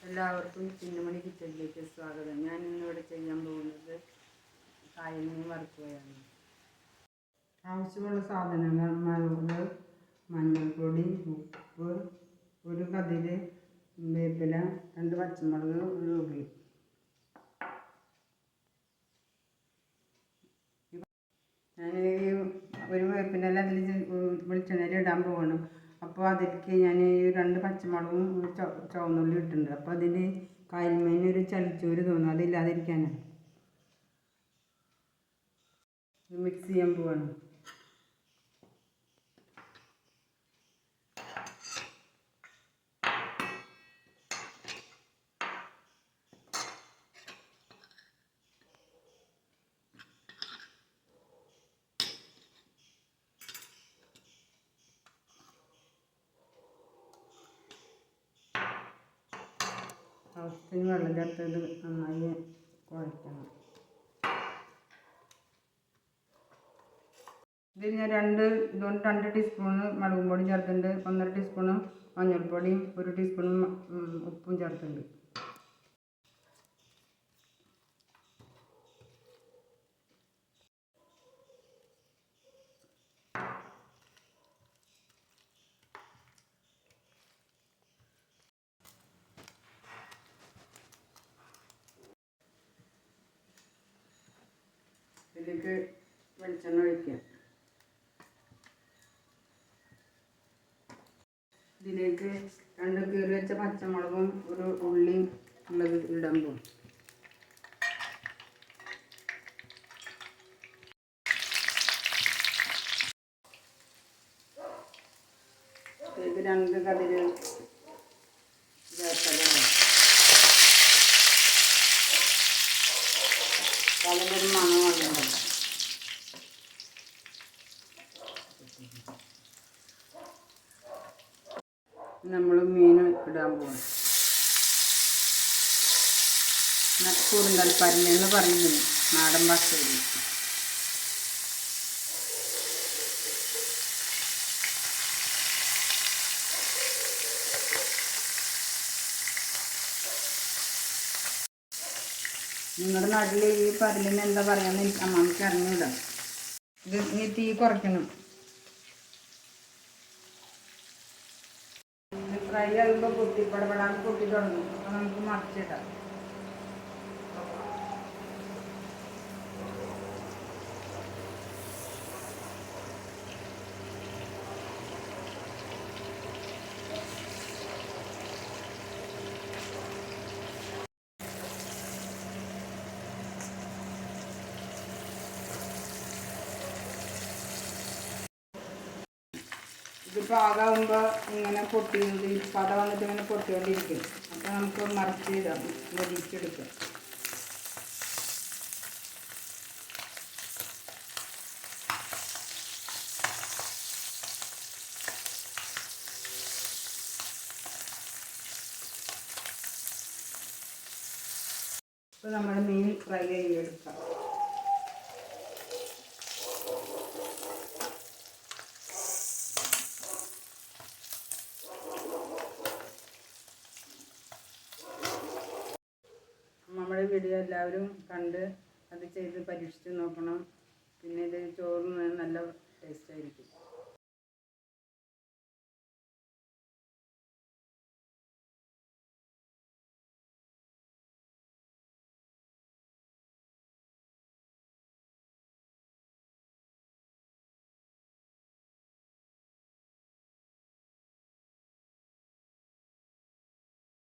എല്ലാവർക്കും ചിന്നമണി കിച്ചണിലേക്ക് സ്വാഗതം. ഞാൻ ഇന്നിവിടെ ചെയ്യാൻ പോകുന്നത് കായൽമീൻ വറുക്കുകയാണ്. ആവശ്യമുള്ള സാധനങ്ങൾ: മുളക്, മഞ്ഞൾപ്പൊടി, ഉപ്പ്, ഒരു കതിര് വേപ്പില, 2 പച്ചമുളക്, ഒരു ഉള്ളി. ഞാൻ ഒരു വേപ്പിൻ്റെ അതിൽ വെളിച്ചെണ്ണയിൽ ഇടാൻ പോകണം. അപ്പോൾ അതിലേക്ക് ഞാൻ 2 പച്ചമുളകും ചുവന്നുള്ളി ഇട്ടിട്ടുണ്ട്. അപ്പോൾ അതിന് കായൽമീനൊരു ചളിച്ചൂര് തോന്നും, അതില്ലാതിരിക്കാനാണ്. ഇത് മിക്സ് ചെയ്യാൻ പോവാണ്. ആവശ്യത്തിന് വെള്ളം ചേർത്തത് നന്നായി കുഴയ്ക്കണം. ഇതിൽ ഞാൻ 2 ടീസ്പൂണ് മുളകും പൊടി ചേർത്തിട്ടുണ്ട്, 1.5 ടീസ്പൂണ് മഞ്ഞൾപ്പൊടിയും 1 ടീസ്പൂൺ ഉപ്പും ചേർത്തിട്ടുണ്ട്. ഇതിലേക്ക് വെളിച്ചെണ്ണ ഒഴിക്കുക. ഇതിലേക്ക് 2 കീറി വെച്ച പച്ചമുളകും ഒരു ഉള്ളിയും ഉള്ളത് ഇടാൻ പോകും. ഇതിലേക്ക് 2 കതിര് ചേർത്തലാണ്. അതിനൊരു മണം വന്നത് നമ്മൾ മീൻ ഇടാൻ പോകും. കൂടുതൽ പരന്നെന്ന് പറയുന്നത് നാടൻ ഭാഷയിൽ. നിങ്ങളുടെ നാട്ടിൽ ഈ പരലിന് എന്താ പറയാന്ന് അമ്മക്ക് അറിഞ്ഞൂടാ. ഇത് ഇനി തീ കുറയ്ക്കണം. ഫ്രൈ ആകുമ്പോൾ പടപടാന്ന് പൊട്ടി തുടങ്ങും. അപ്പോൾ നമുക്ക് മറിച്ചിടാം. ഇത് പാകമാകുമ്പോൾ ഇങ്ങനെ പത വന്നിട്ട് ഇങ്ങനെ പൊട്ടിക്കൊണ്ടിരിക്കും. അപ്പോൾ നമുക്ക് മറിച്ചിടാം, മൊരിച്ചെടുക്കാം. ഇപ്പോൾ നമ്മുടെ മീൻ ഫ്രൈ ചെയ്തെടുക്കാം. നമ്മുടെ വീഡിയോ എല്ലാവരും കണ്ട് അത് ചെയ്ത് പരീക്ഷിച്ച് നോക്കണം. പിന്നെ ഇത് ചോറിന് നല്ല ടേസ്റ്റ് ആയിരിക്കും.